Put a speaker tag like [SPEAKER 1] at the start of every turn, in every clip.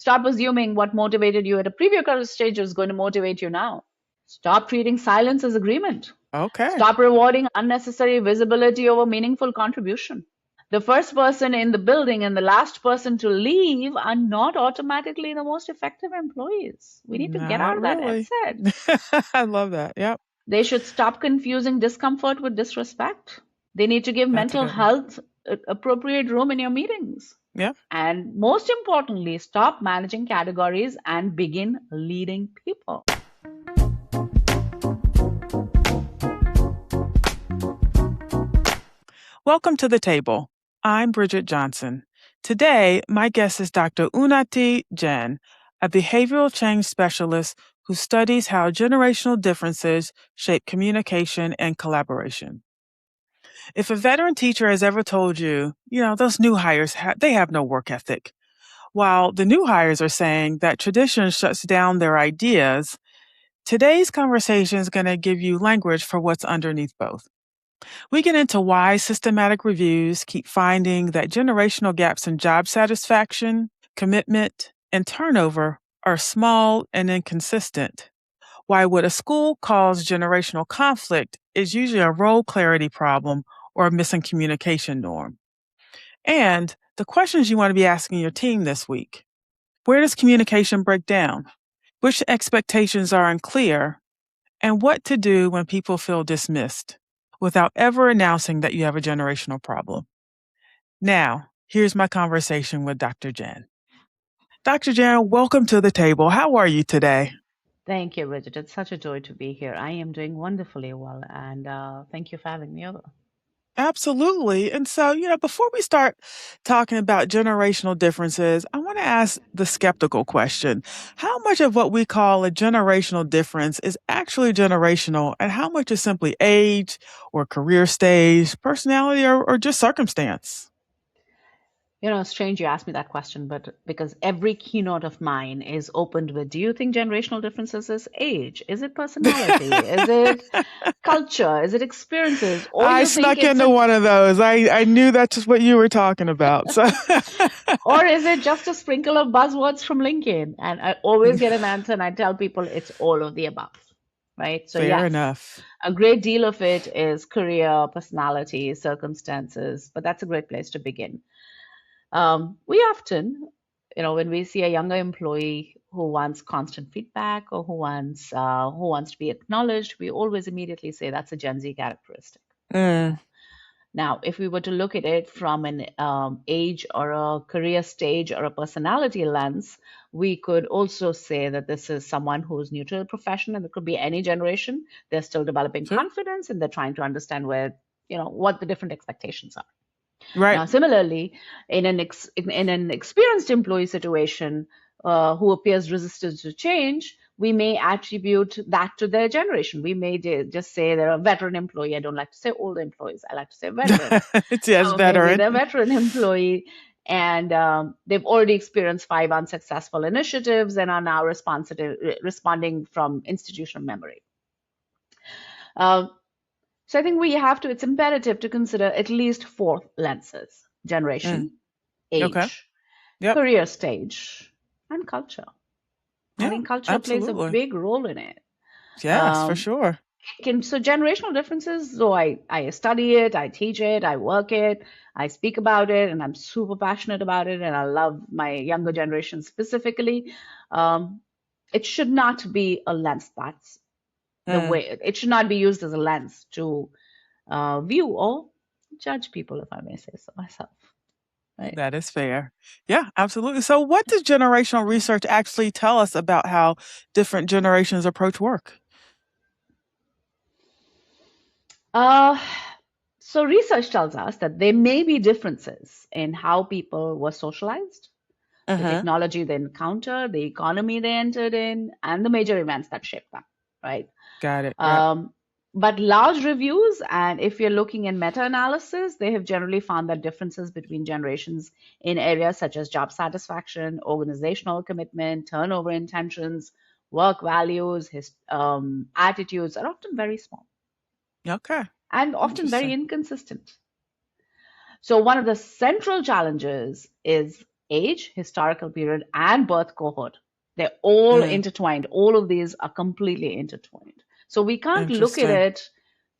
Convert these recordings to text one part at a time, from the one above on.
[SPEAKER 1] Stop assuming what motivated you at a previous career stage is going to motivate you now. Stop treating silence as agreement.
[SPEAKER 2] Okay.
[SPEAKER 1] Stop rewarding unnecessary visibility over meaningful contribution. The first person in the building and the last person to leave are not automatically the most effective employees. We need to get out
[SPEAKER 2] Not
[SPEAKER 1] of that
[SPEAKER 2] really.
[SPEAKER 1] mindset.
[SPEAKER 2] I love that. Yep.
[SPEAKER 1] They should stop confusing discomfort with disrespect. They need to give
[SPEAKER 2] That's a
[SPEAKER 1] mental
[SPEAKER 2] good one.
[SPEAKER 1] health appropriate room in your meetings.
[SPEAKER 2] Yep.
[SPEAKER 1] And most importantly, stop managing categories and begin leading people.
[SPEAKER 2] Welcome to the table. I'm Bridget Johnson. Today, my guest is Dr. Unnati Jain, a behavioral change specialist who studies how generational differences shape communication and collaboration. If a veteran teacher has ever told you, those new hires, they have no work ethic, while the new hires are saying that tradition shuts down their ideas, today's conversation is going to give you language for what's underneath both. We get into why systematic reviews keep finding that generational gaps in job satisfaction, commitment, and turnover are small and inconsistent. Why what a school calls generational conflict is usually a role clarity problem or a missing communication norm. And the questions you want to be asking your team this week. Where does communication break down? Which expectations are unclear? And what to do when people feel dismissed without ever announcing that you have a generational problem. Now, here's my conversation with Dr. Jain. Dr. Jain, welcome to the table. How are you today?
[SPEAKER 1] Thank you, Bridget. It's such a joy to be here. I am doing wonderfully well, and thank you for having me over.
[SPEAKER 2] Absolutely. And so, before we start talking about generational differences, I want to ask the skeptical question. How much of what we call a generational difference is actually generational, and how much is simply age or career stage, personality, or just circumstance?
[SPEAKER 1] Strange you asked me that question, but because every keynote of mine is opened with, do you think generational differences is age? Is it personality? Is it culture? Is it experiences? Or
[SPEAKER 2] I
[SPEAKER 1] you think
[SPEAKER 2] snuck
[SPEAKER 1] it's
[SPEAKER 2] into one of those. I knew that's just what you were talking about. So
[SPEAKER 1] or is it just a sprinkle of buzzwords from LinkedIn? And I always get an answer and I tell people it's all of the above, right? So
[SPEAKER 2] fair
[SPEAKER 1] yes,
[SPEAKER 2] enough.
[SPEAKER 1] a great deal of it is career, personality, circumstances, but that's a great place to begin. We often, when we see a younger employee who wants constant feedback or who wants to be acknowledged, we always immediately say that's a Gen Z characteristic.
[SPEAKER 2] Mm,
[SPEAKER 1] Now, if we were to look at it from an age or a career stage or a personality lens, we could also say that this is someone who's new to the profession, and it could be any generation. They're still developing
[SPEAKER 2] sure.
[SPEAKER 1] confidence, and they're trying to understand what the different expectations are.
[SPEAKER 2] Right.
[SPEAKER 1] Now, similarly, in an experienced employee situation who appears resistant to change, we may attribute that to their generation. We may just say they're a veteran employee. I don't like to say old employees. I like to say veteran.
[SPEAKER 2] It's yes,
[SPEAKER 1] So maybe
[SPEAKER 2] veteran.
[SPEAKER 1] they're a veteran employee and they've already experienced 5 unsuccessful initiatives and are now responding from institutional memory. Uh, so I think it's imperative to consider at least 4 lenses:
[SPEAKER 2] Mm,
[SPEAKER 1] generation,
[SPEAKER 2] okay.
[SPEAKER 1] age,
[SPEAKER 2] Yep.
[SPEAKER 1] career stage, and culture. I
[SPEAKER 2] Yeah,
[SPEAKER 1] think culture plays a
[SPEAKER 2] absolutely.
[SPEAKER 1] big role in it.
[SPEAKER 2] Yes, for
[SPEAKER 1] Um,
[SPEAKER 2] sure.
[SPEAKER 1] so generational differences, though I study it, I teach it, I work it, I speak about it, and I'm super passionate about it, and I love my younger generation specifically. Um, it should not be a lens that's the
[SPEAKER 2] Mm,
[SPEAKER 1] way it should not be used as a lens to view or judge people, if I may say so myself. Right.
[SPEAKER 2] that is fair. Yeah, absolutely. So, what does generational research actually tell us about how different generations approach work?
[SPEAKER 1] Uh, so research tells us that there may be differences in how people were socialized, the
[SPEAKER 2] Mm-hmm.
[SPEAKER 1] technology they encountered, the economy they entered in, and the major events that shaped them, right?
[SPEAKER 2] Got it. Yep.
[SPEAKER 1] Um, but large reviews, and if you're looking in meta-analysis, they have generally found that differences between generations in areas such as job satisfaction, organizational commitment, turnover intentions, work values, attitudes are often very small
[SPEAKER 2] Okay.
[SPEAKER 1] and often very
[SPEAKER 2] Interesting.
[SPEAKER 1] inconsistent. So, one of the central challenges is age, historical period, and birth cohort. They're all
[SPEAKER 2] Mm,
[SPEAKER 1] intertwined. All of these are completely intertwined. So we can't look at
[SPEAKER 2] interesting.
[SPEAKER 1] it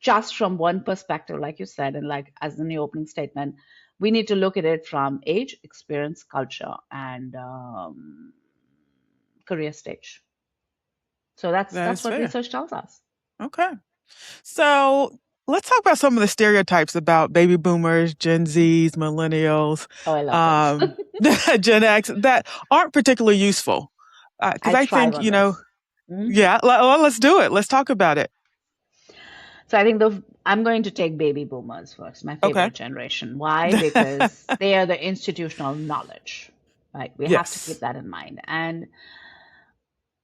[SPEAKER 1] just from one perspective, like you said, and like as in the opening statement, we need to look at it from age, experience, culture, and career stage. So
[SPEAKER 2] That
[SPEAKER 1] that's
[SPEAKER 2] is
[SPEAKER 1] what
[SPEAKER 2] fair.
[SPEAKER 1] research tells us.
[SPEAKER 2] Okay. So let's talk about some of the stereotypes about baby boomers, Gen Zs, millennials,
[SPEAKER 1] Oh, I love this.
[SPEAKER 2] um, Gen X that aren't particularly useful. Because
[SPEAKER 1] I
[SPEAKER 2] I
[SPEAKER 1] thrive
[SPEAKER 2] think,
[SPEAKER 1] on this. Mhm.
[SPEAKER 2] yeah, let's do it. Let's talk about it.
[SPEAKER 1] So I think I'm going to take baby boomers first, my
[SPEAKER 2] Okay.
[SPEAKER 1] favorite generation. Why? Because they are the institutional knowledge, right? We have to keep
[SPEAKER 2] Yes.
[SPEAKER 1] that in mind. And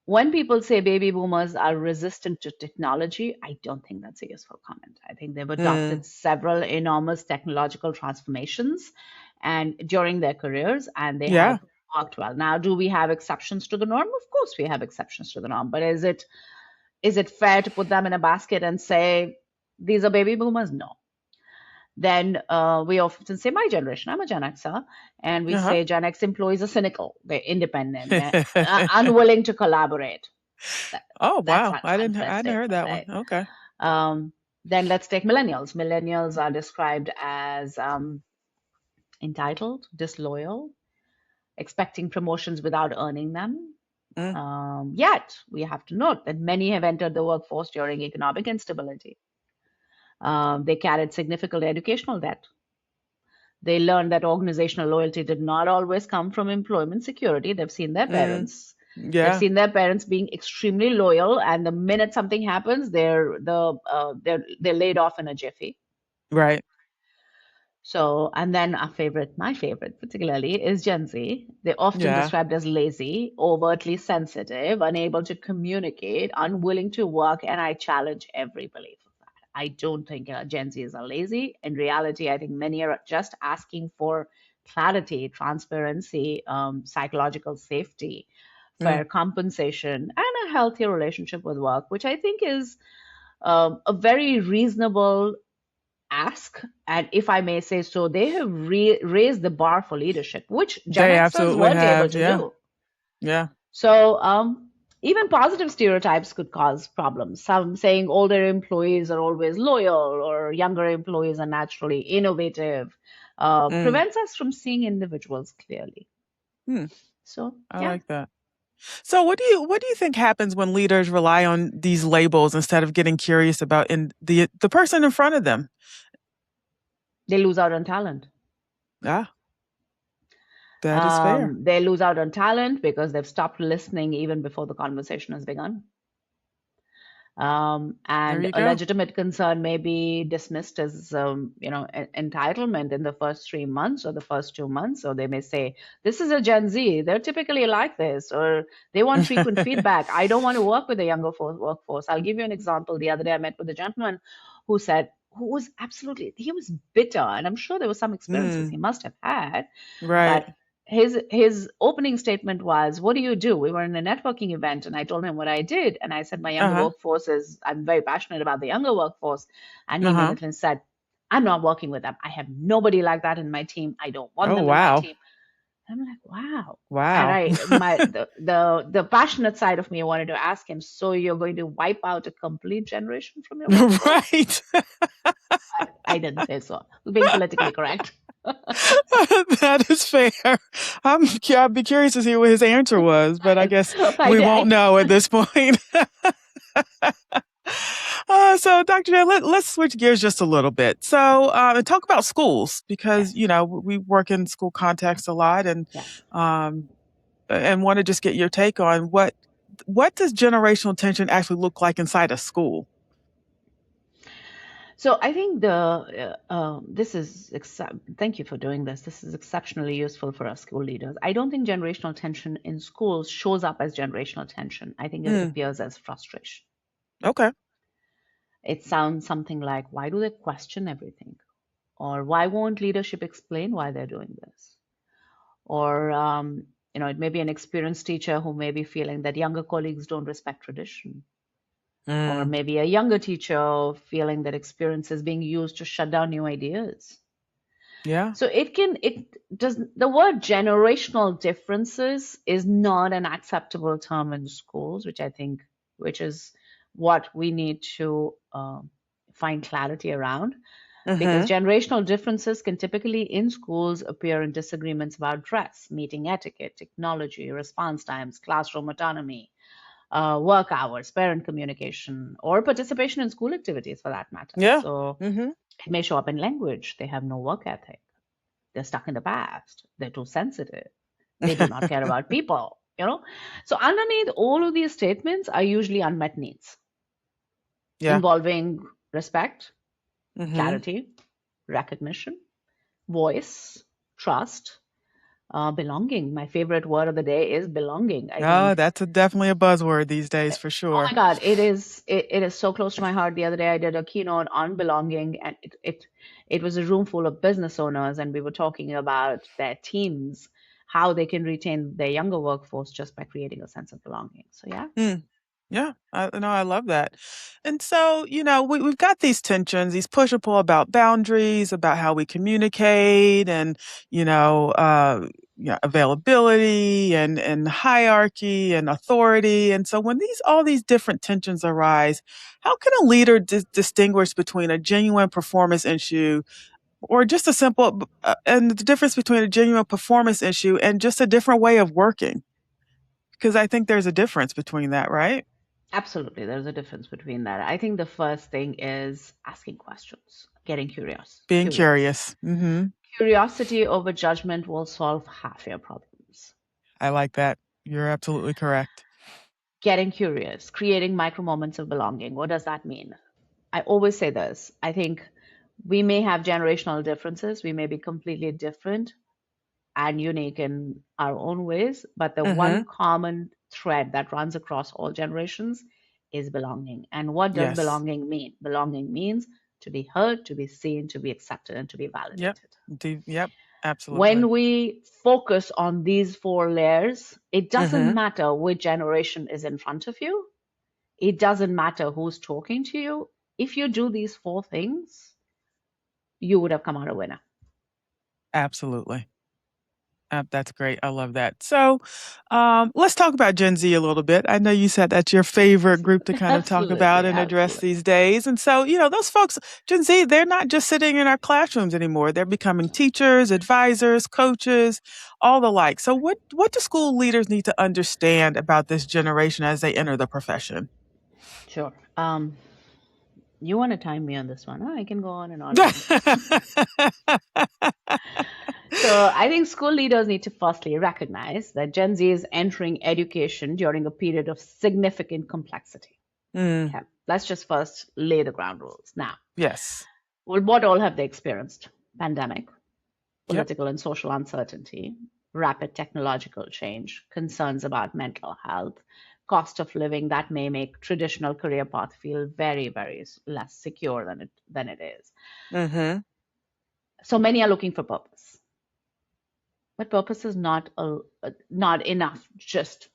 [SPEAKER 1] when people say baby boomers are resistant to technology, I don't think that's a useful comment. I think they've
[SPEAKER 2] Mm,
[SPEAKER 1] adopted several enormous technological transformations and during their careers, and they
[SPEAKER 2] yeah.
[SPEAKER 1] have worked well. Now, do we have exceptions to the norm? Of course, we have exceptions to the norm, but is it fair to put them in a basket and say these are baby boomers? No. Then we often say my generation. I'm a Gen Xer, and we
[SPEAKER 2] Uh-huh.
[SPEAKER 1] say Gen X employees are cynical, they're independent, they're unwilling to collaborate. That,
[SPEAKER 2] Oh,
[SPEAKER 1] that's
[SPEAKER 2] wow.
[SPEAKER 1] an
[SPEAKER 2] I
[SPEAKER 1] unfair
[SPEAKER 2] hadn't heard
[SPEAKER 1] statement,
[SPEAKER 2] that one.
[SPEAKER 1] right?
[SPEAKER 2] Okay.
[SPEAKER 1] Um, then let's take millennials. Millennials are described as entitled, disloyal, expecting promotions without earning them.
[SPEAKER 2] Mm,
[SPEAKER 1] Yet, we have to note that many have entered the workforce during economic instability. They carried significant educational debt. They learned that organizational loyalty did not always come from employment security.
[SPEAKER 2] mm,
[SPEAKER 1] They've
[SPEAKER 2] yeah.
[SPEAKER 1] seen their parents being extremely loyal, and the minute something happens, they're laid off in a jiffy.
[SPEAKER 2] Right.
[SPEAKER 1] So, and then my favorite particularly, is Gen Z. They're often
[SPEAKER 2] Yeah.
[SPEAKER 1] described as lazy, overtly sensitive, unable to communicate, unwilling to work, and I challenge every belief of that. I don't think Gen Zs are lazy. In reality, I think many are just asking for clarity, transparency, psychological safety,
[SPEAKER 2] Mm,
[SPEAKER 1] fair compensation, and a healthier relationship with work, which I think is a very reasonable ask. And if I may say so, they have raised the bar for leadership, which Gen
[SPEAKER 2] they
[SPEAKER 1] Xers
[SPEAKER 2] absolutely
[SPEAKER 1] weren't able
[SPEAKER 2] have.
[SPEAKER 1] to
[SPEAKER 2] Yeah.
[SPEAKER 1] do.
[SPEAKER 2] Yeah.
[SPEAKER 1] So even positive stereotypes could cause problems. Some saying older employees are always loyal or younger employees are naturally innovative
[SPEAKER 2] Mm,
[SPEAKER 1] prevents us from seeing individuals clearly.
[SPEAKER 2] hmm.
[SPEAKER 1] So
[SPEAKER 2] I
[SPEAKER 1] yeah.
[SPEAKER 2] like that. So what do you think happens when leaders rely on these labels instead of getting curious about the person in front of them?
[SPEAKER 1] They lose out on talent.
[SPEAKER 2] Ah, that is fair.
[SPEAKER 1] They lose out on talent because they've stopped listening even before the conversation has begun.
[SPEAKER 2] There
[SPEAKER 1] And
[SPEAKER 2] you
[SPEAKER 1] a
[SPEAKER 2] go.
[SPEAKER 1] legitimate concern may be dismissed as entitlement in the first 3 months or the first 2 months. Or they may say, this is a Gen Z, they're typically like this, or they want frequent feedback. I don't want to work with a younger workforce. I'll give you an example. The other day I met with a gentleman who was absolutely, he was bitter, and I'm sure there were some experiences
[SPEAKER 2] Mm,
[SPEAKER 1] he must have had,
[SPEAKER 2] right.
[SPEAKER 1] but his opening statement was, what do you do? We were in a networking event, and I told him what I did, and I said my younger
[SPEAKER 2] Uh-huh.
[SPEAKER 1] workforce is, I'm very passionate about the younger workforce. And he
[SPEAKER 2] Uh-huh.
[SPEAKER 1] immediately said, I'm not working with them. I have nobody like that in my team. I don't want
[SPEAKER 2] Oh,
[SPEAKER 1] them in my
[SPEAKER 2] wow.
[SPEAKER 1] team. I'm like, wow. And
[SPEAKER 2] Wow.
[SPEAKER 1] the passionate side of me wanted to ask him, so you're going to wipe out a complete generation from your workforce?
[SPEAKER 2] Right.
[SPEAKER 1] I didn't say so. Being politically correct.
[SPEAKER 2] That is fair. I'd be curious to see what his answer was, but I guess we won't
[SPEAKER 1] I,
[SPEAKER 2] know at this point. So, Dr. J, let's switch gears just a little bit. So, and talk about schools because
[SPEAKER 1] yes,
[SPEAKER 2] we work in school context a lot,
[SPEAKER 1] yes.
[SPEAKER 2] um, and want to just get your take on what does generational tension actually look like inside a school?
[SPEAKER 1] So I think this is thank you for doing this. This is exceptionally useful for us school leaders. I don't think generational tension in schools shows up as generational tension. I think it
[SPEAKER 2] Mm,
[SPEAKER 1] appears as frustration.
[SPEAKER 2] okay.
[SPEAKER 1] It sounds something like, why do they question everything? Or why won't leadership explain why they're doing this? Or it may be an experienced teacher who may be feeling that younger colleagues don't respect tradition, or
[SPEAKER 2] Mm,
[SPEAKER 1] maybe a younger teacher feeling that experience is being used to shut down new ideas.
[SPEAKER 2] Yeah.
[SPEAKER 1] So the word generational differences is not an acceptable term in schools, which is what we need to find clarity around, because
[SPEAKER 2] Mm-hmm.
[SPEAKER 1] generational differences can typically in schools appear in disagreements about dress, meeting etiquette, technology, response times, classroom autonomy, work hours, parent communication, or participation in school activities for that matter.
[SPEAKER 2] Yeah.
[SPEAKER 1] So
[SPEAKER 2] Mm-hmm.
[SPEAKER 1] it may show up in language. They have no work ethic. They're stuck in the past. They're too sensitive. They do not care about people, you know? So underneath all of these statements are usually unmet needs
[SPEAKER 2] Yeah.
[SPEAKER 1] involving respect,
[SPEAKER 2] Mm-hmm.
[SPEAKER 1] clarity, recognition, voice, trust, belonging. My favorite word of the day is belonging. I
[SPEAKER 2] Oh,
[SPEAKER 1] think,
[SPEAKER 2] that's definitely a buzzword these days for
[SPEAKER 1] oh my
[SPEAKER 2] sure.
[SPEAKER 1] God, it is so close to my heart. The other day I did a keynote on belonging, and it was a room full of business owners, and we were talking about their teams, how they can retain their younger workforce just by creating a sense of belonging. So yeah,
[SPEAKER 2] Mm. Yeah, I love that. And so, we've got these tensions, these push and pull about boundaries, about how we communicate and, you know, uh, availability and hierarchy and authority. And so when all these different tensions arise, how can a leader distinguish between a genuine performance issue or just a and the difference between a genuine performance issue and just a different way of working? Because I think there's a difference between that, right?
[SPEAKER 1] absolutely. There's a difference between that. I think the first thing is asking questions, getting curious.
[SPEAKER 2] Being
[SPEAKER 1] Curious.
[SPEAKER 2] curious. Mhm.
[SPEAKER 1] Curiosity over judgment will solve half your problems.
[SPEAKER 2] I like that. You're absolutely correct.
[SPEAKER 1] Getting curious, creating micro moments of belonging. What does that mean? I always say this. I think we may have generational differences. We may be completely different and unique in our own ways, but the one
[SPEAKER 2] Mhm.
[SPEAKER 1] common thread that runs across all generations is belonging. And what does
[SPEAKER 2] Yes.
[SPEAKER 1] belonging mean? Belonging means to be heard, to be seen, to be accepted, and to be
[SPEAKER 2] Yep.
[SPEAKER 1] validated.
[SPEAKER 2] Yep.
[SPEAKER 1] When
[SPEAKER 2] Absolutely.
[SPEAKER 1] we focus on these four layers, it doesn't
[SPEAKER 2] Mhm.
[SPEAKER 1] matter which generation is in front of you. It doesn't matter who's talking to you. If you do these four things, you would have come out a winner.
[SPEAKER 2] Absolutely. That's great. I love that. So, let's talk about Gen Z a little bit. I know you said that's your favorite group to kind of talk about
[SPEAKER 1] Absolutely,
[SPEAKER 2] and address
[SPEAKER 1] absolutely.
[SPEAKER 2] these days. And so, those folks, Gen Z, they're not just sitting in our classrooms anymore. They're becoming teachers, advisors, coaches, all the like. So, what do school leaders need to understand about this generation as they enter the profession?
[SPEAKER 1] Sure. You want to time me on this one? Huh? I can go on and on about this. So I think school leaders need to firstly recognize that Gen Z is entering education during a period of significant complexity.
[SPEAKER 2] Mm,
[SPEAKER 1] Okay, let's just first lay the ground rules. Now,
[SPEAKER 2] yes.
[SPEAKER 1] well, what all have they experienced? Pandemic,
[SPEAKER 2] Yep.
[SPEAKER 1] political and social uncertainty, rapid technological change, concerns about mental health, cost of living that may make traditional career path feel very, very less secure than it is.
[SPEAKER 2] Mm-hmm.
[SPEAKER 1] So many are looking for purpose, but purpose is not enough just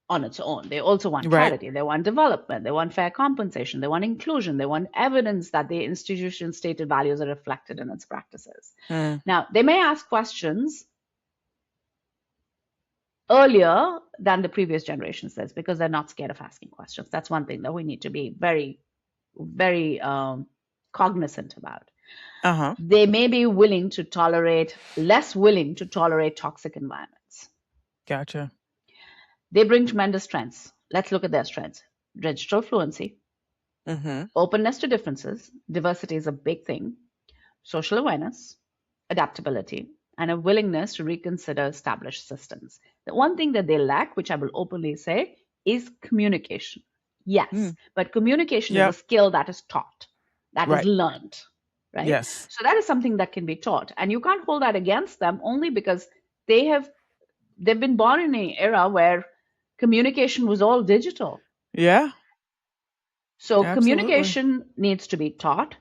[SPEAKER 1] on its own. They also want
[SPEAKER 2] Right.
[SPEAKER 1] clarity. They want development. They want fair compensation. They want inclusion. They want evidence that the institution's stated values are reflected in its practices.
[SPEAKER 2] Mm,
[SPEAKER 1] Now, they may ask questions earlier than the previous generation says because they're not scared of asking questions. That's one thing that we need to be very, very cognizant about.
[SPEAKER 2] uh-huh.
[SPEAKER 1] They may be less willing to tolerate toxic environments.
[SPEAKER 2] Gotcha.
[SPEAKER 1] They bring tremendous strengths. Let's look at their strengths. Digital fluency,
[SPEAKER 2] Mm-hmm.
[SPEAKER 1] openness to differences, diversity is a big thing, social awareness, adaptability, and a willingness to reconsider established systems. The one thing that they lack, which I will openly say, is communication. Yes,
[SPEAKER 2] Mm,
[SPEAKER 1] but communication is a
[SPEAKER 2] yep.
[SPEAKER 1] sk that is taught, that is
[SPEAKER 2] Right.
[SPEAKER 1] learned, right?
[SPEAKER 2] Yes.
[SPEAKER 1] So that is something that can be taught, and you can't hold that against them only because they have they've been born in an era where communication was all digital.
[SPEAKER 2] Yeah.
[SPEAKER 1] So
[SPEAKER 2] Absolutely.
[SPEAKER 1] communication needs to be taught.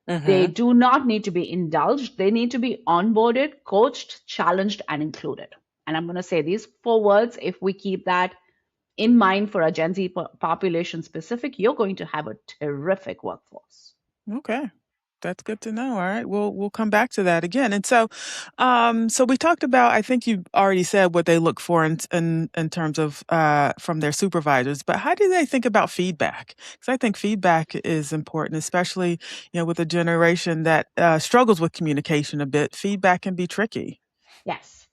[SPEAKER 1] They
[SPEAKER 2] Mm-hmm.
[SPEAKER 1] do not need to be indulged. They need to be onboarded, coached, challenged, and included. And I'm going to say these four words. If we keep that in mind for a Gen Z population specific, you're going to have a terrific workforce.
[SPEAKER 2] Okay. That's good to know. All right. We'll come back to that again. And so so we talked about, I think you already said what they look for in terms of from their supervisors, but how do they think about feedback? Because I think feedback is important, especially, with a generation that struggles with communication a bit. Feedback can be tricky.
[SPEAKER 1] Yes.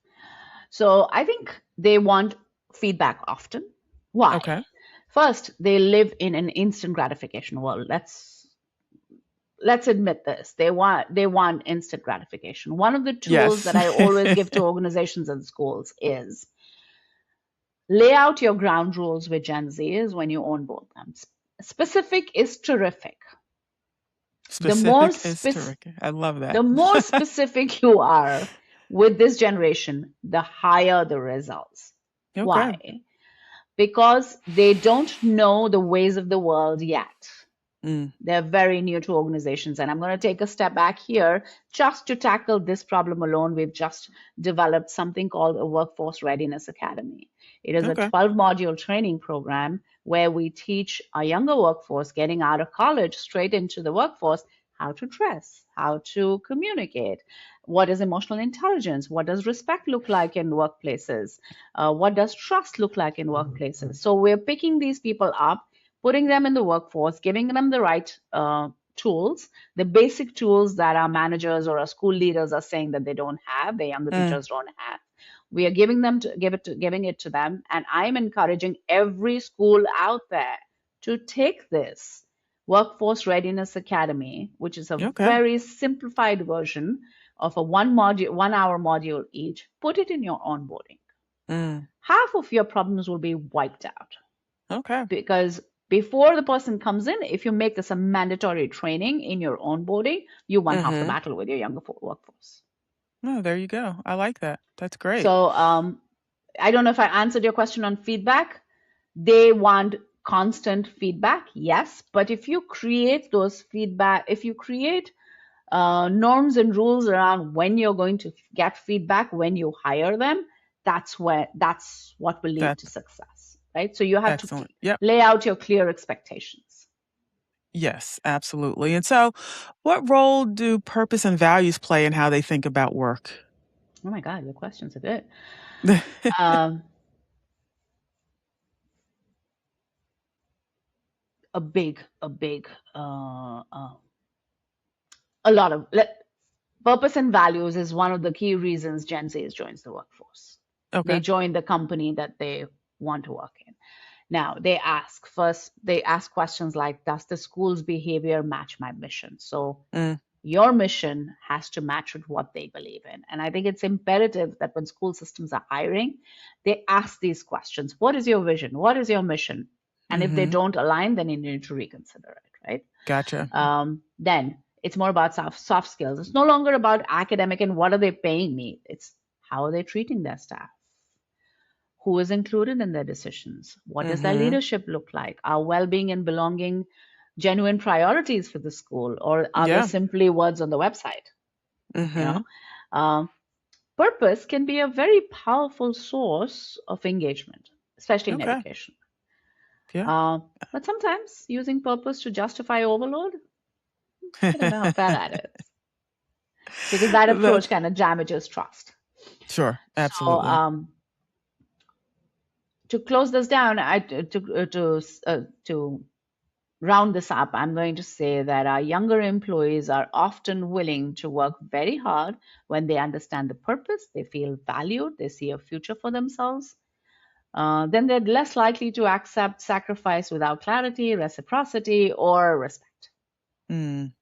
[SPEAKER 1] So I think they want feedback often. Why?
[SPEAKER 2] Okay.
[SPEAKER 1] First, they live in an instant gratification world. Let's admit this. They want instant gratification. One of the tools
[SPEAKER 2] Yes.
[SPEAKER 1] that I always give to organizations and schools is lay out your ground rules with Gen Zs when you onboard them. Specific is terrific. The more
[SPEAKER 2] Specific is terrific. I love that.
[SPEAKER 1] the more specific you are with this generation, the higher the results.
[SPEAKER 2] Okay.
[SPEAKER 1] Why? Because they don't know the ways of the world yet.
[SPEAKER 2] Mm.
[SPEAKER 1] They're very new to organizations. And I'm going to take a step back here just to tackle this problem alone. We've just developed something called a Workforce Readiness Academy. It is a
[SPEAKER 2] Okay.
[SPEAKER 1] 12-module training program where we teach our younger workforce getting out of college straight into the workforce how to dress, how to communicate, what is emotional intelligence, what does respect look like in workplaces, what does trust look like in workplaces. So we're picking these people up, putting them in the workforce, giving them the right tools, the basic tools that our managers or our school leaders are saying that they don't have, the younger
[SPEAKER 2] Mm.
[SPEAKER 1] teachers don't have. We are giving it to them, and I'm encouraging every school out there to take this Workforce Readiness Academy, which is a
[SPEAKER 2] Okay.
[SPEAKER 1] very simplified version of a 1 hour module each. Put it in your onboarding.
[SPEAKER 2] Mm.
[SPEAKER 1] Half of your problems will be wiped out
[SPEAKER 2] Okay.
[SPEAKER 1] because before the person comes in, if you make this a mandatory training in your onboarding, you won half the
[SPEAKER 2] Mm-hmm.
[SPEAKER 1] battle with your younger workforce.
[SPEAKER 2] Oh, there you go. I like that. That's great.
[SPEAKER 1] So I don't know if I answered your question on feedback. They want constant feedback, yes, but if you create those feedback, if you create norms and rules around when you're going to get feedback when you hire them, that's what will lead to
[SPEAKER 2] That's
[SPEAKER 1] success, right? So you have to
[SPEAKER 2] excellent. Yep.
[SPEAKER 1] lay out your clear expectations.
[SPEAKER 2] Yes, absolutely. And so, what role do purpose and values play in how they think about work?
[SPEAKER 1] Oh my God, your questions are good. Um, a big, a lot of purpose and values is one of the key reasons Gen Z joins the workforce. They
[SPEAKER 2] Okay.
[SPEAKER 1] join the company that they want to work in. Now, they ask questions like, does the school's behavior match my mission? So
[SPEAKER 2] Mm.
[SPEAKER 1] your mission has to match with what they believe in. And I think it's imperative that when school systems are hiring, they ask these questions. What is your vision? What is your mission? And if they
[SPEAKER 2] Mm-hmm.
[SPEAKER 1] don't align, then you need to reconsider it, right?
[SPEAKER 2] Gotcha.
[SPEAKER 1] Then it's more about soft skills. It's no longer about academic and what are they paying me. It's how are they treating their staff? Who is included in their decisions? What does their
[SPEAKER 2] Mm-hmm.
[SPEAKER 1] leadership look like? Are well-being and belonging genuine priorities for the school, or are they
[SPEAKER 2] Yeah.
[SPEAKER 1] simply words on the website? You
[SPEAKER 2] Mm-hmm.
[SPEAKER 1] know, purpose can be a very powerful source of engagement, especially in
[SPEAKER 2] Okay.
[SPEAKER 1] education.
[SPEAKER 2] Yeah.
[SPEAKER 1] But sometimes using purpose to justify overload, I don't know how fair that is, because that approach
[SPEAKER 2] That's
[SPEAKER 1] kind of damages trust.
[SPEAKER 2] sure.
[SPEAKER 1] So,
[SPEAKER 2] Absolutely.
[SPEAKER 1] to close this down, to round this up, I'm going to say that our younger employees are often willing to work very hard when they understand the purpose, they feel valued, they see a future for themselves. Then they're less likely to accept sacrifice without clarity, reciprocity, or respect.
[SPEAKER 2] Mm.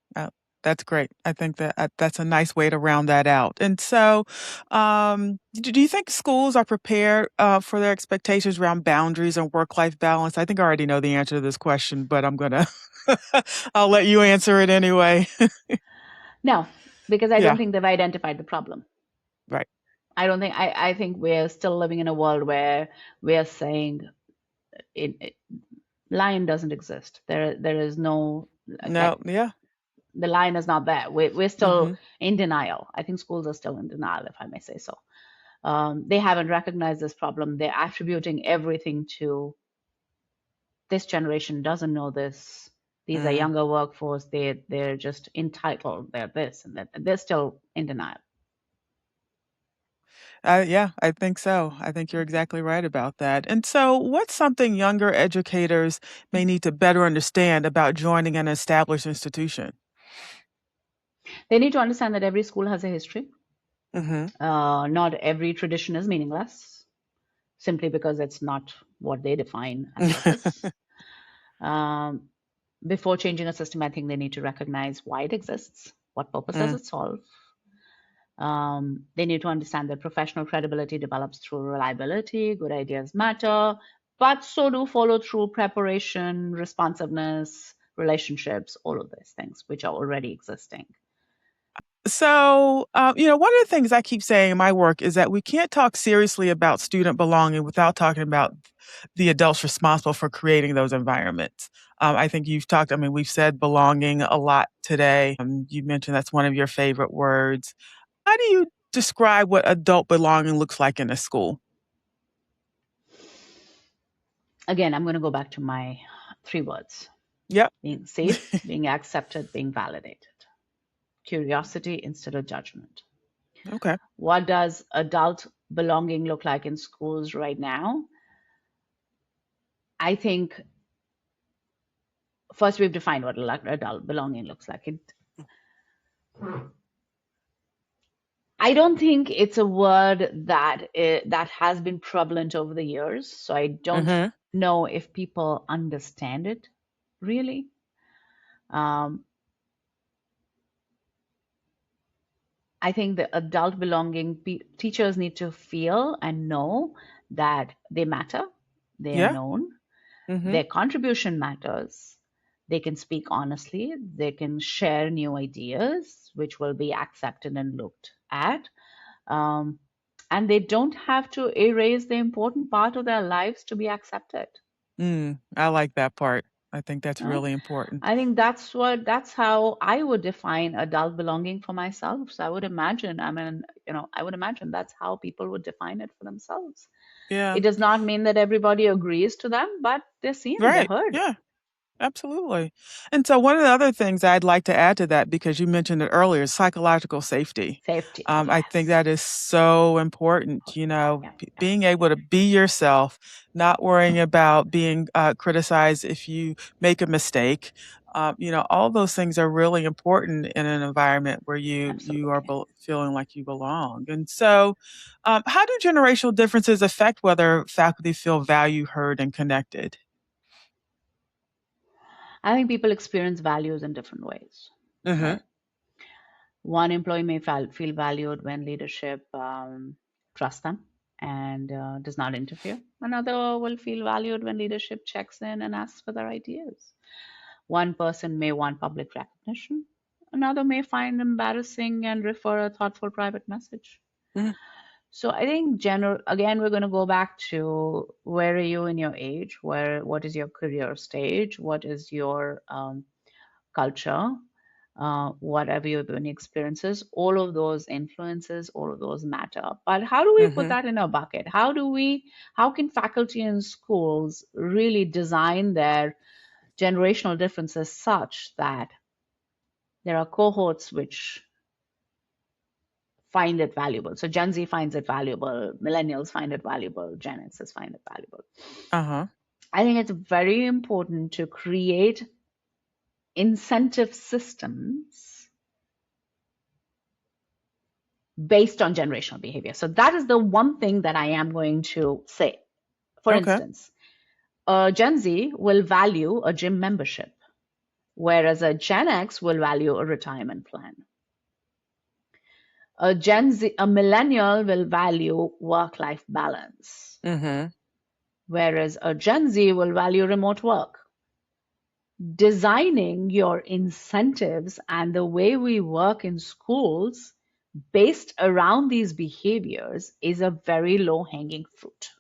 [SPEAKER 2] That's great. I think that that's a nice way to round that out. And so, do you think schools are prepared for their expectations around boundaries and work-life balance? I think I already know the answer to this question, but I'm gonna I'll let you answer it anyway.
[SPEAKER 1] No, because I don't
[SPEAKER 2] Yeah,
[SPEAKER 1] think they've identified the problem.
[SPEAKER 2] right.
[SPEAKER 1] I think we're still living in a world where we're saying line doesn't exist. There is no, like,
[SPEAKER 2] No, yeah.
[SPEAKER 1] the line is not there. We're still
[SPEAKER 2] Mm-hmm.
[SPEAKER 1] in denial. I think schools are still in denial, if I may say so. They haven't recognized this problem. They're attributing everything to this generation doesn't know this. These are younger workforce. They're just entitled. They're this and that. They're still in denial.
[SPEAKER 2] Yeah, I think so. I think you're exactly right about that. And so, what's something younger educators may need to better understand about joining an established institution?
[SPEAKER 1] They need to understand that every school has a history.
[SPEAKER 2] Mm-hmm.
[SPEAKER 1] Not every tradition is meaningless, simply because it's not what they define as purpose. Um, before changing a system, I think they need to recognize why it exists, what purpose does it solve. They need to understand that professional credibility develops through reliability, good ideas matter, but so do follow through, preparation, responsiveness, relationships, all of these things which are already existing.
[SPEAKER 2] So, one of the things I keep saying in my work is that we can't talk seriously about student belonging without talking about the adults responsible for creating those environments. I think we've said belonging a lot today. You mentioned that's one of your favorite words. How do you describe what adult belonging looks like in a school?
[SPEAKER 1] Again, I'm going to go back to my 3 words:
[SPEAKER 2] Yep.
[SPEAKER 1] being safe, being accepted, being validated. Curiosity instead of judgment.
[SPEAKER 2] Okay.
[SPEAKER 1] What does adult belonging look like in schools right now? I think first we've defined what adult belonging looks like. I don't think it's a word that has been prevalent over the years, so I don't know if people understand it really. I think the adult belonging teachers need to feel and know that they matter, they are
[SPEAKER 2] Yeah.
[SPEAKER 1] known,
[SPEAKER 2] Mm-hmm.
[SPEAKER 1] their contribution matters. They can speak honestly, they can share new ideas, which will be accepted and looked at. And they don't have to erase the important part of their lives to be accepted.
[SPEAKER 2] I like that part. I think that's
[SPEAKER 1] No?
[SPEAKER 2] really important.
[SPEAKER 1] I think that's how I would define adult belonging for myself. So I would imagine, I would imagine that's how people would define it for themselves.
[SPEAKER 2] Yeah.
[SPEAKER 1] It does not mean that everybody agrees to them, but they're seen and they're
[SPEAKER 2] Right.
[SPEAKER 1] heard.
[SPEAKER 2] Yeah. Absolutely. And so one of the other things I'd like to add to that, because you mentioned it earlier, is psychological safety.
[SPEAKER 1] Safety,
[SPEAKER 2] I think
[SPEAKER 1] yes.
[SPEAKER 2] that is so important,
[SPEAKER 1] Yeah, yeah.
[SPEAKER 2] being able to be yourself, not worrying about being criticized if you make a mistake. All those things are really important in an environment where you are
[SPEAKER 1] Absolutely.
[SPEAKER 2] feeling like you belong. And so, how do generational differences affect whether faculty feel valued, heard, and connected?
[SPEAKER 1] I think people experience values in different ways,
[SPEAKER 2] Mm-hmm.
[SPEAKER 1] right? One employee may feel valued when leadership trusts them and does not interfere. Another will feel valued when leadership checks in and asks for their ideas. One person may want public recognition. Another may find embarrassing and refer a thoughtful private message.
[SPEAKER 2] Mm-hmm.
[SPEAKER 1] So I think again we're going to go back to where are you in your age? What is your career stage? What is your culture? Whatever your learning experiences, all of those influences, all of those matter. But how do we put
[SPEAKER 2] Mm-hmm.
[SPEAKER 1] that in a bucket? How can faculty and schools really design their generational differences such that there are cohorts which find it valuable? So Gen Z finds it valuable, millennials find it valuable, Gen X's find it valuable.
[SPEAKER 2] Uh-huh.
[SPEAKER 1] I think it's very important to create incentive systems based on generational behavior. So that is the one thing that I am going to say. For
[SPEAKER 2] Okay.
[SPEAKER 1] instance, a Gen Z will value a gym membership, whereas a Gen X will value a retirement plan. A millennial will value work-life balance,
[SPEAKER 2] Mm-hmm.
[SPEAKER 1] whereas a Gen Z will value remote work. Designing your incentives and the way we work in schools based around these behaviors is a very low-hanging fruit.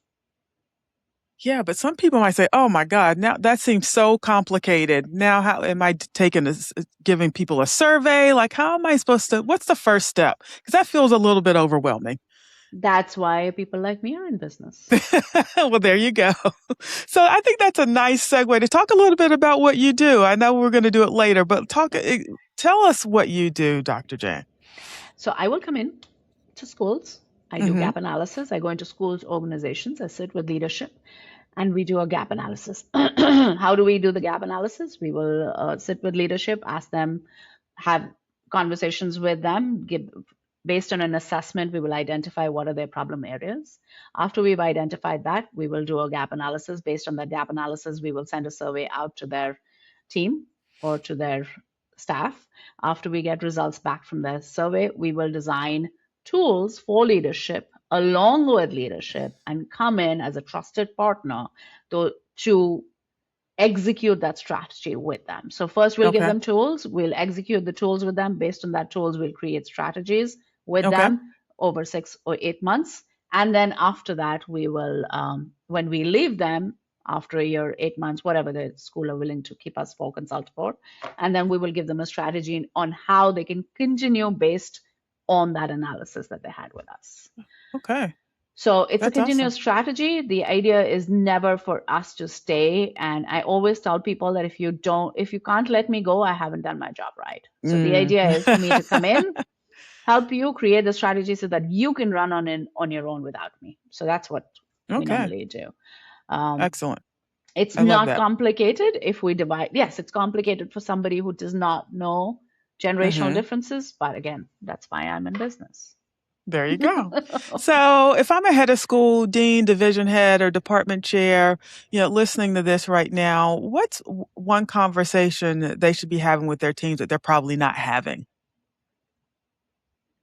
[SPEAKER 2] Yeah, but some people might say, "Oh my God, now that seems so complicated. Now, how am I giving people a survey? Like, how am I supposed to? What's the first step? Because that feels a little bit overwhelming."
[SPEAKER 1] That's why people like me are in business.
[SPEAKER 2] Well, there you go. So I think that's a nice segue to talk a little bit about what you do. I know we're going to do it later, but tell us what you do, Dr. Jan.
[SPEAKER 1] So I will come in to schools. I do
[SPEAKER 2] Mm-hmm.
[SPEAKER 1] gap analysis. I go into schools, organizations. I sit with leadership and we do a gap analysis. How do we do the gap analysis? We will sit with leadership, ask them, have conversations with them, based on an assessment, we will identify what are their problem areas. After we've identified that, we will do a gap analysis. Based on that gap analysis, we will send a survey out to their team or to their staff. After we get results back from the survey, we will design tools for leadership along with leadership and come in as a trusted partner to execute that strategy with them. So first we'll give
[SPEAKER 2] Okay.
[SPEAKER 1] them tools, we'll execute the tools with them. Based on that tools, we'll create strategies with
[SPEAKER 2] Okay.
[SPEAKER 1] them over 6 or 8 months. And then after that, we will, when we leave them after a year, 8 months, whatever the school are willing to keep us for, consult for, and then we will give them a strategy on how they can continue based on that analysis that they had with us.
[SPEAKER 2] Okay.
[SPEAKER 1] So it's a
[SPEAKER 2] That's
[SPEAKER 1] continuous
[SPEAKER 2] awesome.
[SPEAKER 1] strategy. The idea is never for us to stay. And I always tell people that if you can't let me go, I haven't done my job right. So the
[SPEAKER 2] Mm.
[SPEAKER 1] idea is for me to come in, help you create the strategy so that you can run on your own without me. So that's what we
[SPEAKER 2] Okay.
[SPEAKER 1] normally do. Um,
[SPEAKER 2] Excellent.
[SPEAKER 1] it's
[SPEAKER 2] I love
[SPEAKER 1] not
[SPEAKER 2] that.
[SPEAKER 1] complicated if we divide. Yes, it's complicated for somebody who does not know generational
[SPEAKER 2] Mm-hmm.
[SPEAKER 1] differences. But again, that's why I'm in business.
[SPEAKER 2] There you go. So if I'm a head of school, dean, division head, or department chair, listening to this right now, what's one conversation that they should be having with their teams that they're probably not having?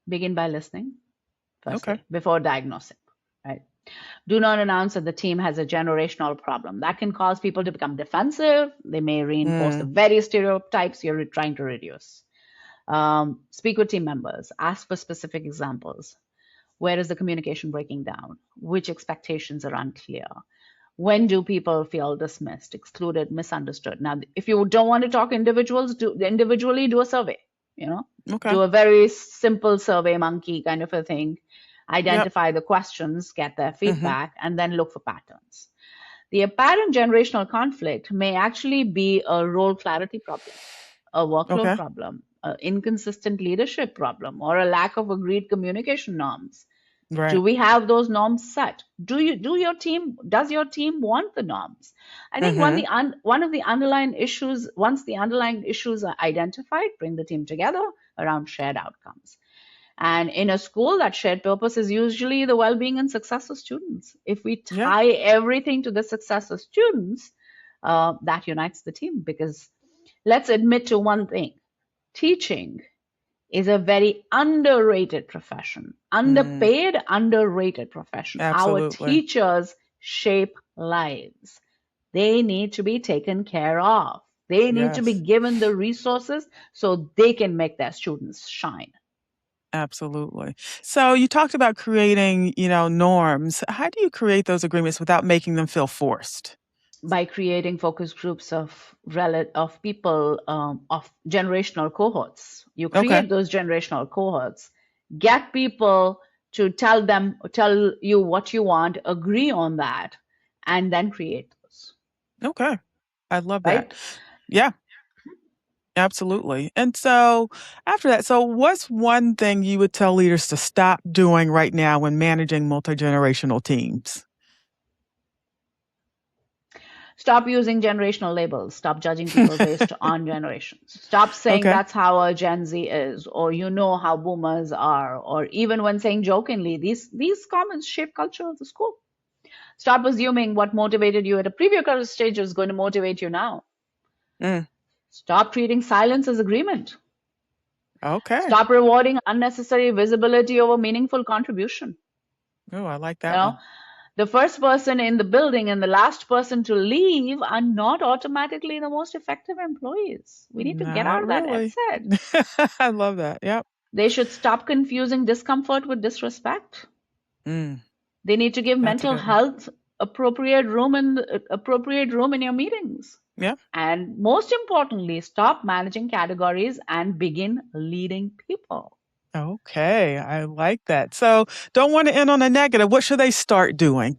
[SPEAKER 1] Begin by listening,
[SPEAKER 2] Okay.
[SPEAKER 1] firstly, before diagnosing, right? Do not announce that the team has a generational problem. That can cause people to become defensive. They may reinforce the
[SPEAKER 2] Mm.
[SPEAKER 1] very stereotypes you're trying to reduce. Speak with team members. Ask for specific examples. Where is the communication breaking down? Which expectations are unclear? When do people feel dismissed, excluded, misunderstood? Now, if you don't want to talk individually, do a survey.
[SPEAKER 2] Okay.
[SPEAKER 1] Do a very simple survey monkey kind of a thing.
[SPEAKER 2] Yep.
[SPEAKER 1] Identify the questions, get their
[SPEAKER 2] Mm-hmm.
[SPEAKER 1] feedback, and then look for patterns. The apparent generational conflict may actually be a role clarity problem, a workload
[SPEAKER 2] Okay.
[SPEAKER 1] problem, an inconsistent leadership problem, or a lack of agreed communication norms. Do
[SPEAKER 2] Right.
[SPEAKER 1] we have those norms set? Does your team want the norms? I think
[SPEAKER 2] Mm-hmm.
[SPEAKER 1] one of the underlying issues, once the underlying issues are identified, bring the team together around shared outcomes. And in a school, that shared purpose is usually the well-being and success of students. If we
[SPEAKER 2] Yeah.
[SPEAKER 1] tie everything to the success of students, that unites the team. Because let's admit to one thing: teaching is a very underrated profession,
[SPEAKER 2] Mm.
[SPEAKER 1] underpaid, underrated profession. Our
[SPEAKER 2] Absolutely.
[SPEAKER 1] teachers shape lives. They need to be taken care of. They need to be
[SPEAKER 2] Yes.
[SPEAKER 1] given the resources so they can make their students shine.
[SPEAKER 2] Absolutely. So you talked about creating, norms. How do you create those agreements without making them feel forced?
[SPEAKER 1] By creating focus groups of people, of generational cohorts. You
[SPEAKER 2] Okay.
[SPEAKER 1] create those generational cohorts, get people to tell you what you want, agree on that, and then create those,
[SPEAKER 2] Okay. I love that.
[SPEAKER 1] right?
[SPEAKER 2] Yeah, absolutely. And so after that, so what's one thing you would tell leaders to stop doing right now when managing multi-generational teams?
[SPEAKER 1] Stop using generational labels. Stop judging people based on generations. Stop saying
[SPEAKER 2] Okay.
[SPEAKER 1] that's how a Gen Z is, or how boomers are, or even when saying jokingly, these comments shape culture of the school. Stop assuming what motivated you at a previous stage is going to motivate you now.
[SPEAKER 2] Mm.
[SPEAKER 1] Stop treating silence as agreement.
[SPEAKER 2] Okay.
[SPEAKER 1] Stop rewarding unnecessary visibility over meaningful contribution.
[SPEAKER 2] Oh, I like
[SPEAKER 1] You
[SPEAKER 2] that
[SPEAKER 1] know,
[SPEAKER 2] one.
[SPEAKER 1] the first person in the building and the last person to leave are not automatically the most effective employees. We need to get out
[SPEAKER 2] Not
[SPEAKER 1] of that
[SPEAKER 2] really.
[SPEAKER 1] mindset.
[SPEAKER 2] I love that. Yep.
[SPEAKER 1] They should stop confusing discomfort with disrespect.
[SPEAKER 2] Mm.
[SPEAKER 1] They need to give
[SPEAKER 2] That's a
[SPEAKER 1] mental
[SPEAKER 2] good one.
[SPEAKER 1] health appropriate room in your meetings.
[SPEAKER 2] Yeah.
[SPEAKER 1] And most importantly, stop managing categories and begin leading people.
[SPEAKER 2] Okay, I like that. So, don't want to end on a negative. What should they start doing?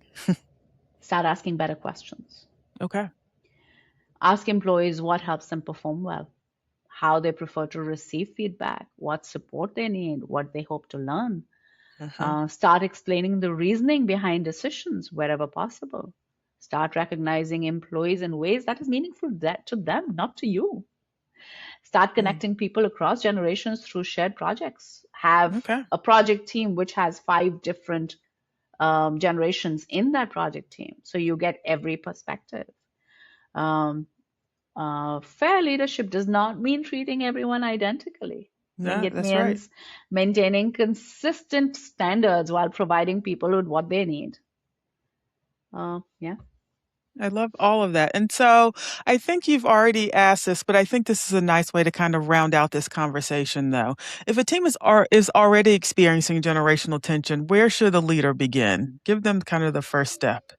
[SPEAKER 1] Start asking better questions.
[SPEAKER 2] Okay.
[SPEAKER 1] Ask employees what helps them perform well, how they prefer to receive feedback, what support they need, what they hope to learn.
[SPEAKER 2] Hmm.
[SPEAKER 1] Start explaining the reasoning behind decisions wherever possible. Start recognizing employees in ways that is meaningful to them, not to you. Start connecting people across generations through shared projects. Have
[SPEAKER 2] Okay.
[SPEAKER 1] a project team which has five different generations in that project team, so you get every perspective. Um, Fair leadership does not mean treating everyone identically. I think
[SPEAKER 2] Yeah,
[SPEAKER 1] it
[SPEAKER 2] that's right.
[SPEAKER 1] means maintaining consistent standards while providing people with what they need. Yeah.
[SPEAKER 2] I love all of that. And so I think you've already asked this, but I think this is a nice way to kind of round out this conversation, though. If a team is already experiencing generational tension, where should a leader begin? Give them kind of the first step.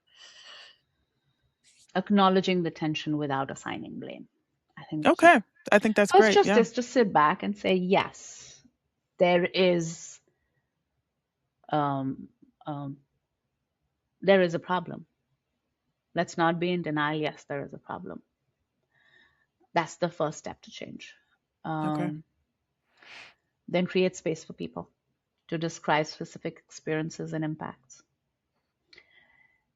[SPEAKER 1] Acknowledging the tension without assigning blame. I think the key.
[SPEAKER 2] Okay. I think that's
[SPEAKER 1] First,
[SPEAKER 2] great.
[SPEAKER 1] just
[SPEAKER 2] Yeah.
[SPEAKER 1] is to sit back and say, yes, there is um, um, there is a problem. Let's not be in denial. Yes, there is a problem. That's the first step to change.
[SPEAKER 2] Okay.
[SPEAKER 1] Um, then create space for people to describe specific experiences and impacts.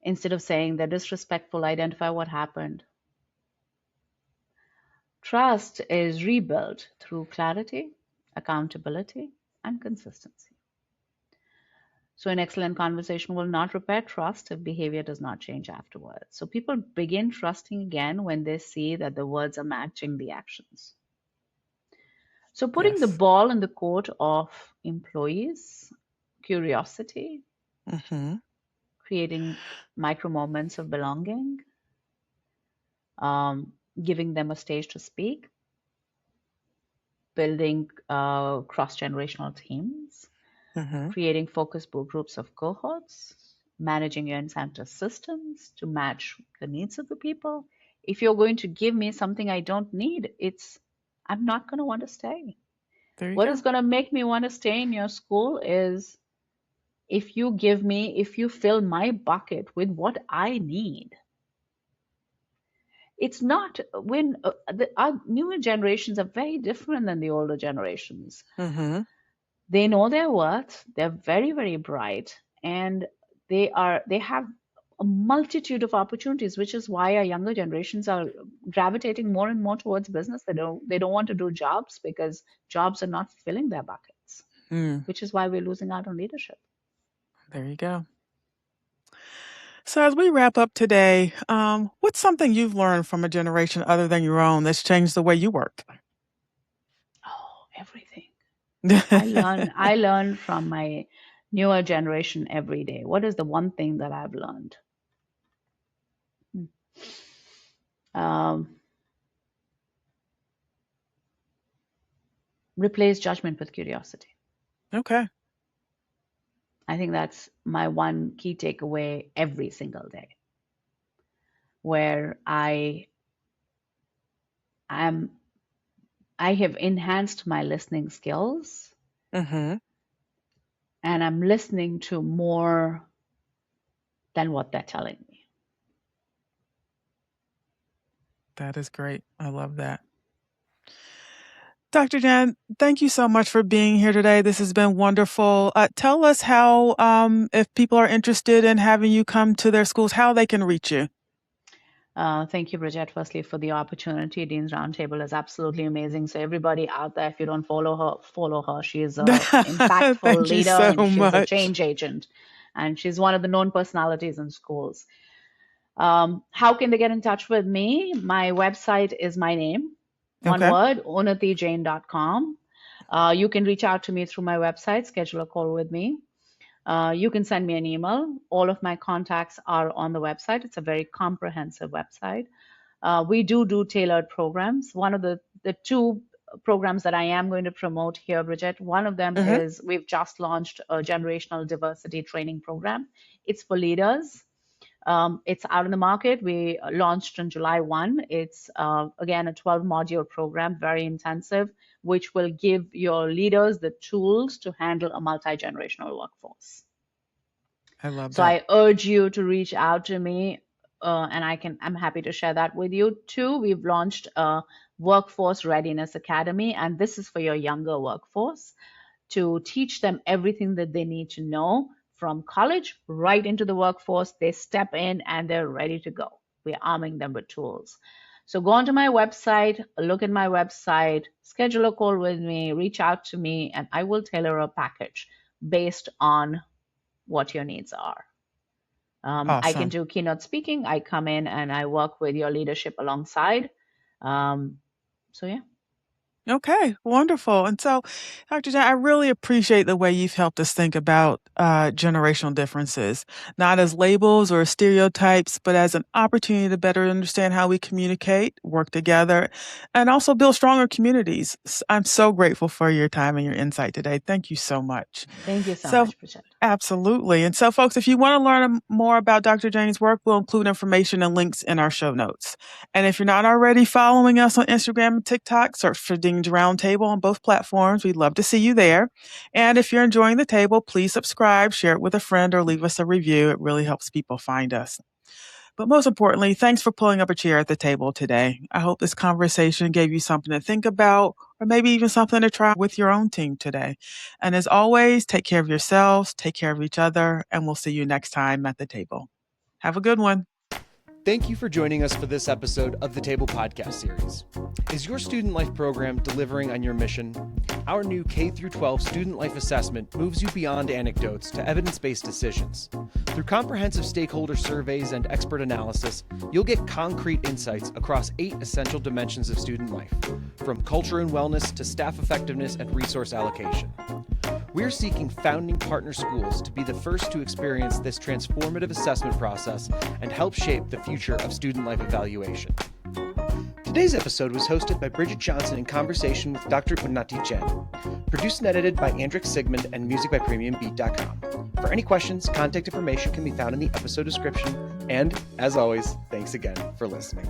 [SPEAKER 1] Instead of saying they're disrespectful, identify what happened. Trust is rebuilt through clarity, accountability, and consistency. So, an excellent conversation will not repair trust if behavior does not change afterwards. So, people begin trusting again when they see that the words are matching the actions. So, putting the
[SPEAKER 2] Yes.
[SPEAKER 1] ball in the court of employees, curiosity,
[SPEAKER 2] Hmm.
[SPEAKER 1] creating micro moments of belonging, um, giving them a stage to speak, building cross generational teams,
[SPEAKER 2] Hmm.
[SPEAKER 1] creating focus groups of cohorts, managing your incentive systems to match the needs of the people. If you're going to give me something I don't need, I'm not going to want to stay.
[SPEAKER 2] There you
[SPEAKER 1] What is
[SPEAKER 2] go.
[SPEAKER 1] going to make me want to stay in your school is if you fill my bucket with what I need. It's not when our newer generations are very different than the older generations.
[SPEAKER 2] Hmm.
[SPEAKER 1] They know their worth, they're very, very bright, and they have a multitude of opportunities, which is why our younger generations are gravitating more and more towards business. They don't want to do jobs because jobs are not filling their buckets,
[SPEAKER 2] Mm,
[SPEAKER 1] which is why we're losing out on leadership.
[SPEAKER 2] there you go. So, as we wrap up today, what's something you've learned from a generation other than your own that's changed the way you work?
[SPEAKER 1] Oh, everything. I learn from my newer generation every day. What is the one thing that I've learned? Hmm. Um, Replace judgment with curiosity.
[SPEAKER 2] Okay.
[SPEAKER 1] I think that's my one key takeaway every single day, where am I have enhanced my listening skills
[SPEAKER 2] Hmm.
[SPEAKER 1] and I'm listening to more than what they're telling me.
[SPEAKER 2] That is great. I love that. Dr. Jan, thank you so much for being here today. This has been wonderful. Tell us how, if people are interested in having you come to their schools, how they can reach you.
[SPEAKER 1] Thank you, Bridget, firstly, for the opportunity. Dean's Roundtable is absolutely amazing. So, everybody out there, if you don't follow her, follow her. She is an impactful
[SPEAKER 2] Thank you
[SPEAKER 1] leader
[SPEAKER 2] so
[SPEAKER 1] and she's a
[SPEAKER 2] much.
[SPEAKER 1] change agent. And she's one of the known personalities in schools. How can they get in touch with me? My website is my name, one
[SPEAKER 2] Okay.
[SPEAKER 1] word, unatijane.com. You can reach out to me through my website, schedule a call with me. You can send me an email. All of my contacts are on the website. It's a very comprehensive website. We do tailored programs. One of the two programs that I am going to promote here, Bridget, one of them
[SPEAKER 2] Hmm.
[SPEAKER 1] is we've just launched a generational diversity training program. It's for leaders. It's out in the market. We launched on July 1. It's again a 12 module program, very intensive. which will give your leaders the tools to handle a multi-generational workforce.
[SPEAKER 2] I love
[SPEAKER 1] So
[SPEAKER 2] that.
[SPEAKER 1] I urge you to reach out to me, and I'm happy to share that with you too. We've launched a Workforce Readiness Academy, and this is for your younger workforce to teach them everything that they need to know from college right into the workforce. They step in and they're ready to go. We're arming them with tools. So go onto my website, look at my website, schedule a call with me, reach out to me, and I will tailor a package based on what your needs are. I can
[SPEAKER 2] Awesome.
[SPEAKER 1] do keynote speaking. I come in and I work with your leadership alongside. So yeah.
[SPEAKER 2] Okay, wonderful. And so, Dr. Jan, I really appreciate the way you've helped us think about generational differences, not as labels or stereotypes, but as an opportunity to better understand how we communicate, work together, and also build stronger communities. I'm so grateful for your time and your insight today. Thank you so much.
[SPEAKER 1] Thank you so
[SPEAKER 2] So,
[SPEAKER 1] much, Bridget.
[SPEAKER 2] absolutely. And so, folks, if you want to learn more about Dr. Jane's work, we'll include information and links in our show notes. And if you're not already following us on Instagram and TikTok, search for Dean's Roundtable on both platforms. We'd love to see you there. And if you're enjoying the table, please subscribe, share it with a friend, or leave us a review. It really helps people find us. But most importantly, thanks for pulling up a chair at the table today. I hope this conversation gave you something to think about, or maybe even something to try with your own team today. And as always, take care of yourselves, take care of each other, and we'll see you next time at the table. Have a good one.
[SPEAKER 3] Thank you for joining us for this episode of the Table Podcast Series. Is your student life program delivering on your mission? Our new K-12 student life assessment moves you beyond anecdotes to evidence-based decisions. Through comprehensive stakeholder surveys and expert analysis, you'll get concrete insights across 8 essential dimensions of student life, from culture and wellness to staff effectiveness and resource allocation. We're seeking founding partner schools to be the first to experience this transformative assessment process and help shape the future of student life evaluation. Today's episode was hosted by Bridget Johnson in conversation with Dr. Unnati Jain. Produced and edited by Andrick Sigmund and music by PremiumBeat.com. For any questions, contact information can be found in the episode description. And, as always, thanks again for listening.